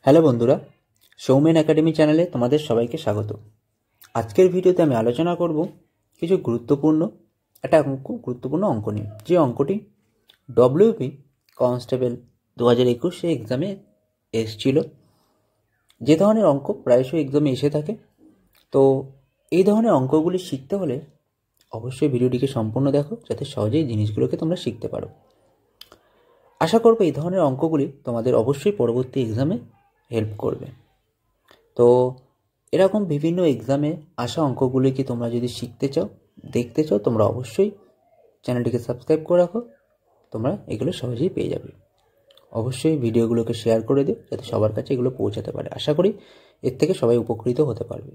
Hello বন্ধুরা, Soumen academy চ্যানেলে তোমাদের সবাইকে স্বাগত। আজকের ভিডিওতে আমি আলোচনা করব কিছু গুরুত্বপূর্ণ অঙ্ক নিয়ে, যে অঙ্কটি ডব্লিউপি কনস্টেবল 2021 এক্সামে এসেছিল। যে ধরনের অঙ্ক প্রায়শই এক্সামে এসে থাকে, তো এই ধরনের অঙ্কগুলি শিখতে হলে অবশ্যই ভিডিওটিকে সম্পূর্ণ দেখো, যাতে সহজেই জিনিসগুলোকে তোমরা শিখতে পারো। আশা করব এই ধরনের অঙ্কগুলি তোমাদের অবশ্যই পরবর্তী এক্সামে হেল্প করবে। তো এরকম বিভিন্ন এক্সামে আসা অঙ্কগুলিকে তোমরা যদি শিখতে চাও, দেখতে চাও, তোমরা অবশ্যই চ্যানেলটিকে সাবস্ক্রাইব করে রাখো। তোমরা এগুলো সহজেই পেয়ে যাবে। অবশ্যই ভিডিওগুলোকে শেয়ার করে দিও, যাতে সবার কাছে এগুলো পৌঁছাতে পারে। আশা করি এর থেকে সবাই উপকৃত হতে পারবে।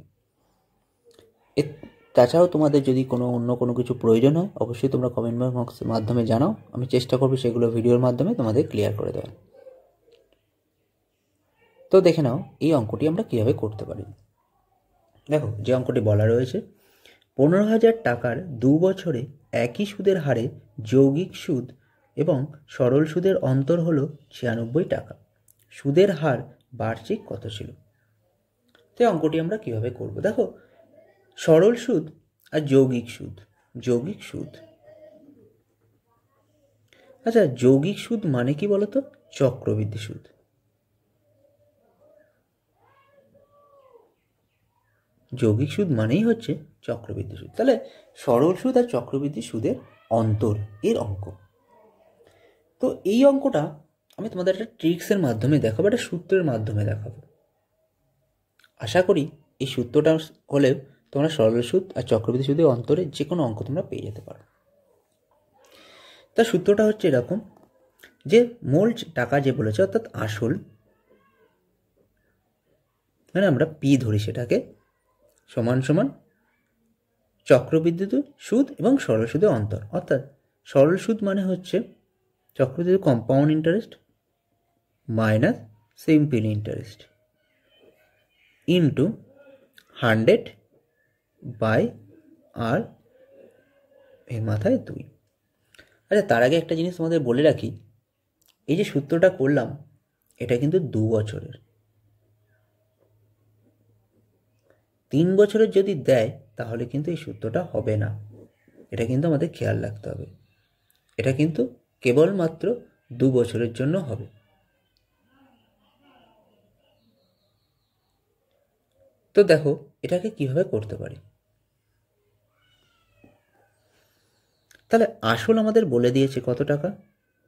তাছাড়াও তোমাদের যদি অন্য কোনো কিছু প্রয়োজন হয়, অবশ্যই তোমরা কমেন্ট বক্সের মাধ্যমে জানাও। আমি চেষ্টা করব সেগুলো ভিডিওর মাধ্যমে তোমাদের ক্লিয়ার করে দেওয়ার। তো দেখে নাও এই অঙ্কটি আমরা কীভাবে করতে পারি। দেখো, যে অঙ্কটি বলা রয়েছে, 15,000 টাকার 2 বছরে একই সুদের হারে যৌগিক সুদ এবং সরল সুদের অন্তর হলো 96 টাকা। সুদের হার বার্ষিক কত ছিল? তো অঙ্কটি আমরা কিভাবে করব? দেখো, সরল সুদ আর যৌগিক সুদ। আচ্ছা, যৌগিক সুদ মানে কি বলতো? চক্রবৃদ্ধি সুদ। যৌগিক সুদ মানেই হচ্ছে চক্রবৃদ্ধি সুদ। তাহলে সরল সুদ আর চক্রবৃদ্ধি সুদের অন্তর এর অঙ্ক। তো এই অঙ্কটা আমি তোমাদের একটা ট্রিক্সের মাধ্যমে দেখাবো, একটা সূত্রের মাধ্যমে দেখাবো। আশা করি এই সূত্রটা হলেও তোমরা সরল সুদ আর চক্রবৃদ্ধি সুদের অন্তরে যে কোনো অঙ্ক তোমরা পেয়ে যেতে পারো। তার সূত্রটা হচ্ছে এরকম, যে মূল টাকা যে বলেছে, অর্থাৎ আসল, মানে আমরা পি ধরি সেটাকে, সমান সমান চক্রবৃদ্ধি সুদ এবং সরল সুদের অন্তর। অর্থাৎ সরল সুদ মানে হচ্ছে চক্রবৃদ্ধি compound interest minus simple interest into 100 by R এর মাথায় 2। আচ্ছা, তার আগে একটা জিনিস তোমাদের বলে রাখি, এই যে সূত্রটা করলাম এটা কিন্তু 2 বছরের। 3 বছরের যদি দেয় তাহলে কিন্তু এই সূত্রটা হবে না। এটা কিন্তু আমাদের খেয়াল রাখতে হবে। এটা কিন্তু কেবলমাত্র 2 বছরের জন্য হবে। তো দেখো এটাকে কিভাবে করতে পারি। তাহলে আসল আমাদের বলে দিয়েছে কত টাকা?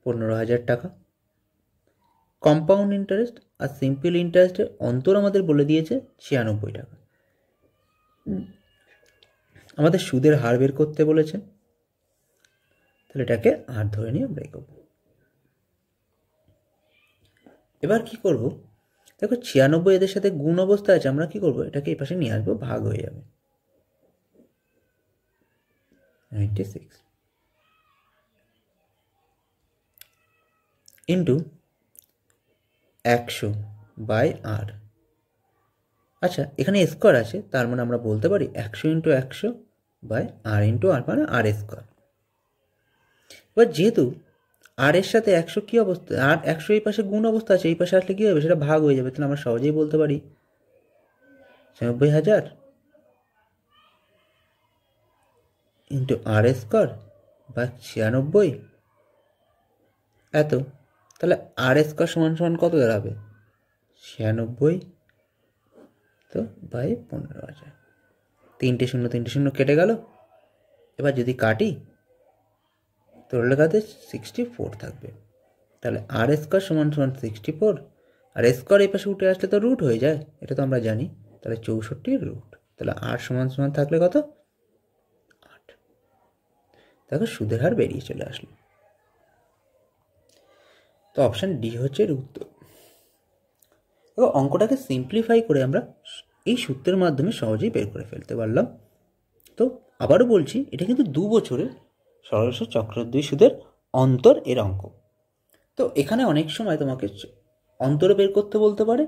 15,000 টাকা। কম্পাউন্ড ইন্টারেস্ট আর সিম্পল ইন্টারেস্টের অন্তর আমাদের বলে দিয়েছে 96 টাকা। আমাদের সুদের হার বের করতে বলেছে, তাহলে এটাকে আর ধরে নিয়ে আমরা এগোব। এবার কি করব? দেখো, 96 এদের সাথে গুণ অবস্থা আছে, আমরা কি করব? এটাকে এই পাশে নিয়ে আসবো, ভাগ হয়ে যাবে 96 ইন্টু 100 বাই আর। আচ্ছা, এখানে স্কোয়ার আছে, তার মানে আমরা বলতে পারি 100 ইন্টু 100 বাই আর ইন্টু আর, মানে আর স্কোয়ার। এবার যেহেতু আর এর সাথে 100 কী অবস্থা, আর 100 এই পাশে গুণ অবস্থা আছে, এই পাশে আসলে কী হবে? সেটা ভাগ হয়ে যাবে। তাহলে আমরা সহজেই বলতে পারি 96,000 ইন্টু আর স্কোয়ার বা 96 এত। তাহলে আর স্কোয়ার সমান সমান কত দাঁড়াবে? 96 তো বাই 15,000। 3টে শূন্য কেটে গেল। এবার যদি কাটি তো লেখাতে 64 থাকবে। তাহলে আর স্কোয়ার সমান সমান 64, আর স্কোয়ার এই পাশে উঠে আসলে তো রুট হয়ে যায়, এটা তো আমরা জানি। তাহলে 64 রুট। তাহলে আর সমান সমান থাকলে কত? 8। দেখো সুদের হার বেরিয়ে চলে আসলো। তো অপশান ডি হচ্ছে এর উত্তর। এবার অঙ্কটাকে সিম্পলিফাই করে আমরা এই সূত্রের মাধ্যমে সহজেই বের করে ফেলতে পারলাম। তো আবারও বলছি, এটা কিন্তু 2 বছরের সরল সুদ চক্রবৃদ্ধি সুদের অন্তর এর অঙ্ক। তো এখানে অনেক সময় তোমাকে অন্তরও বের করতে বলতে পারে,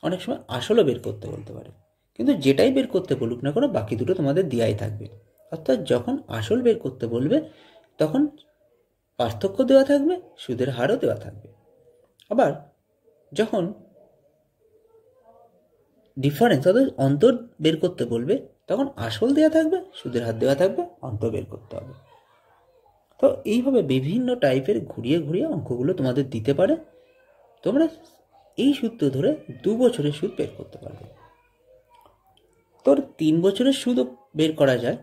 অনেক সময় আসলও বের করতে বলতে পারে। কিন্তু যেটাই বের করতে বলুক না কেন, বাকি দুটো তোমাদের দেওয়াই থাকবে। অর্থাৎ যখন আসল বের করতে বলবে তখন পার্থক্য দেওয়া থাকবে, সুদের হারও দেওয়া থাকবে। আবার যখন ডিফারেন্স অর্থাৎ অন্তর বের করতে বলবে, তখন আসল দেওয়া থাকবে, সুদের হার দেওয়া থাকবে, অন্তর বের করতে হবে। তো এইভাবে বিভিন্ন টাইপের ঘুরিয়ে ঘুরিয়ে অঙ্কগুলো তোমাদের দিতে পারে, তোমরা এই সূত্র ধরে 2 বছরের সুদ বের করতে পারবে। তোর 3 বছরের সুদও বের করা যায়।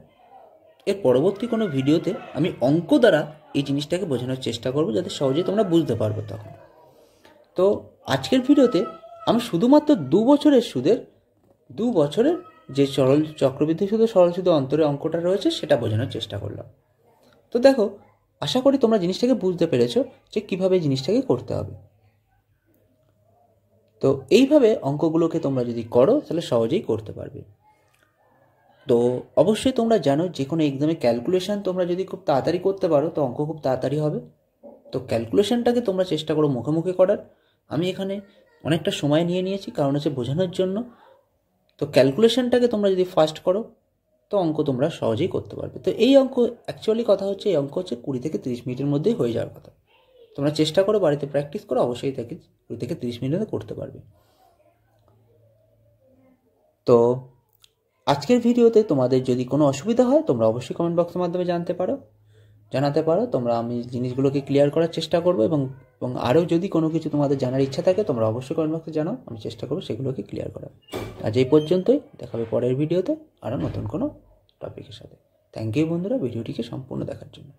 এর পরবর্তী কোনো ভিডিওতে আমি অঙ্ক দ্বারা এই জিনিসটাকে বোঝানোর চেষ্টা করব, যাতে সহজে তোমরা বুঝতে পারবে তখন। তো আজকের ভিডিওতে আমি শুধুমাত্র 2 বছরের সুদের 2 বছরের যে সরল চক্রবৃদ্ধি সুদের সরল সুদের অন্তরের অঙ্কটা রয়েছে সেটা বোঝানোর চেষ্টা করলাম। তো দেখো, আশা করি তোমরা জিনিসটাকে বুঝতে পেরেছো যে কীভাবে জিনিসটাকে করতে হবে। তো এইভাবে অঙ্কগুলোকে তোমরা যদি করো তাহলে সহজেই করতে পারবে। তো অবশ্যই তোমরা জানো যে কোনো এক্সামে ক্যালকুলেশন তোমরা যদি খুব তাড়াতাড়ি করতে পারো তো অঙ্ক খুব তাড়াতাড়ি হবে। তো ক্যালকুলেশনটাকে তোমরা চেষ্টা করো মুখে মুখে করার। আমি এখানে অনেকটা সময় নিয়ে নিয়েছি, কারণ হচ্ছে বোঝানোর জন্য। তো ক্যালকুলেশনটাকে তোমরা যদি ফাস্ট করো তো অঙ্ক তোমরা সহজেই করতে পারবে। তো এই অঙ্ক অ্যাকচুয়ালি কথা হচ্ছে, এই অঙ্ক হচ্ছে 20 থেকে 30 মিনিটের মধ্যেই হয়ে যাওয়ার কথা। তোমরা চেষ্টা করো, বাড়িতে প্র্যাকটিস করো, অবশ্যই তাকে 20 থেকে 30 মিনিটে করতে পারবে। তো আজকের ভিডিওতে তোমাদের যদি কোনো অসুবিধা হয় তোমরা অবশ্যই কমেন্ট বক্সের মাধ্যমে জানাতে পারো। তোমরা আমি জিনিসগুলোকে ক্লিয়ার করার চেষ্টা করবো, এবং আরও যদি কোনো কিছু তোমাদের জানার ইচ্ছা থাকে তোমরা অবশ্যই কমেন্ট বক্সে জানাও, আমি চেষ্টা করবো সেগুলোকে ক্লিয়ার করার। আজ এই পর্যন্তই, দেখা হবে পরের ভিডিওতে আরও নতুন কোনো টপিকের সাথে। থ্যাংক ইউ বন্ধুরা ভিডিওটিকে সম্পূর্ণ দেখার জন্য।